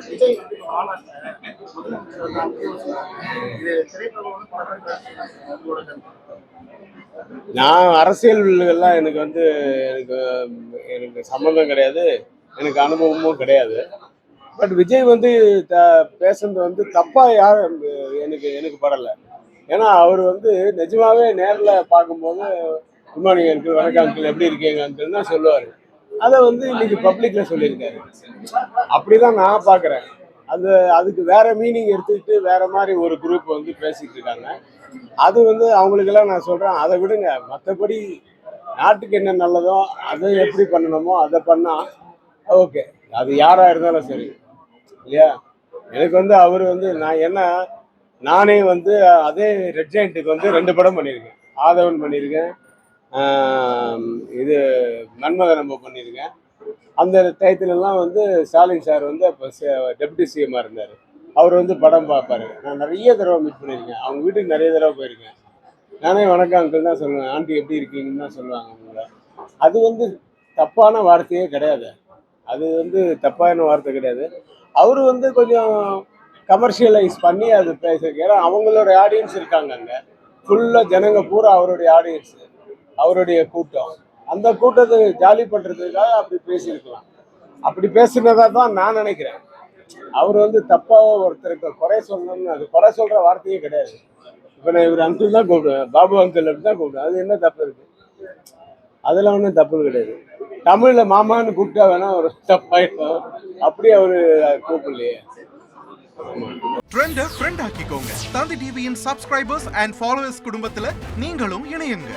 விஜய் வந்து இப்ப மாநாட்டுல முதலமைச்சர் வந்து இது திரைப்படம் வந்து உங்களோட கருத்து. நான் அரசியல் எல்லாம் எனக்கு வந்து எனக்கு எனக்கு சம்மந்தம் கிடையாது, எனக்கு அனுபவமும் கிடையாது. பட் விஜய் வந்து பேசுறது வந்து தப்பா யாரும் எனக்கு எனக்கு படலை. ஏன்னா அவர் வந்து நிஜமாவே நேரில் பார்க்கும்போது குட் மார்னிங் அங்கிள், வணக்கம் அங்கிள், எப்படி இருக்கீங்க அங்கிள் தான் சொல்லுவார். அதை வந்து இன்னைக்கு பப்ளிக்ல சொல்லியிருக்காரு. அப்படிதான் நான் பார்க்குறேன். அதுக்கு வேற மீனிங் எடுத்துக்கிட்டு வேற மாதிரி ஒரு குரூப் வந்து பேசிட்டு இருக்காங்க. அது வந்து அவங்களுக்கெல்லாம் நான் சொல்றேன், அதை விடுங்க. மற்றபடி நாட்டுக்கு என்ன நல்லதோ அதை எப்படி பண்ணணுமோ அதை பண்ணா ஓகே. அது யாரா இருந்தாலும் சரி இல்லையா. எனக்கு வந்து அவர் வந்து நானே வந்து அதே ரெட் ஜெயண்ட்டுக்கு வந்து 2 படம் பண்ணியிருக்கேன். ஆதவன் பண்ணியிருக்கேன், இது மன்மதனம்ப பண்ணியிருக்கேன். அந்த டயத்துலலாம் வந்து ஸ்டாலின் சார் வந்து அப்போ டெப்யூட்டி சிஎம்மாக இருந்தார். அவர் வந்து படம் பார்ப்பாரு. நான் நிறைய தடவை மீட் பண்ணியிருக்கேன், அவங்க வீட்டுக்கு நிறைய தடவை போயிருக்கேன். நானே வணக்கம் அங்கிள் தான் சொல்லுவேன், ஆண்டி எப்படி இருக்கீங்கன்னு தான் சொல்லுவாங்க அவங்கள. அது வந்து தப்பான வார்த்தையே கிடையாது. அது வந்து தப்பான வார்த்தை கிடையாது. அவர் வந்து கொஞ்சம் கமர்ஷியலைஸ் பண்ணி அது பேசுறதுக்கு, ஏன்னா அவங்களோட ஆடியன்ஸ் இருக்காங்க அங்கே. ஃபுல்லாக ஜனங்க பூரா அவருடைய ஆடியன்ஸு, அவருடைய கூட்டம். அந்த கூட்டத்தை ஜாலி பண்ணுறதுக்காக அப்படி பேசியிருக்கலாம். அப்படி பேசுனதா தான் நான் நினைக்கிறேன். அவர் வந்து தப்பாக ஒருத்தருக்கு குறை சொல்லணும்னு, அது குறை சொல்கிற வார்த்தையே கிடையாது. இப்போ நான் இவர் அங்கிள் தான் கூப்பிடுவேன், பாபு அங்கிள் அப்படி தான் கூப்பிடுவேன். அது என்ன தப்பு இருக்குது? அதெல்லாம் ஒன்றும் தப்பு கிடையாது. தமிழில் மாமான்னு கூப்பிட்டா வேணா ஒரு தப்பாயிடும். அப்படியே அவரு கூப்பிடலையே. ட்ரெண்டை ஃப்ரெண்ட் ஆக்கிக்கோங்க. தந்தி டிவியின் சப்ஸ்கிரைபர்ஸ் அண்ட் ஃபாலோவர்ஸ் குடும்பத்தில் நீங்களும் இணையுங்க.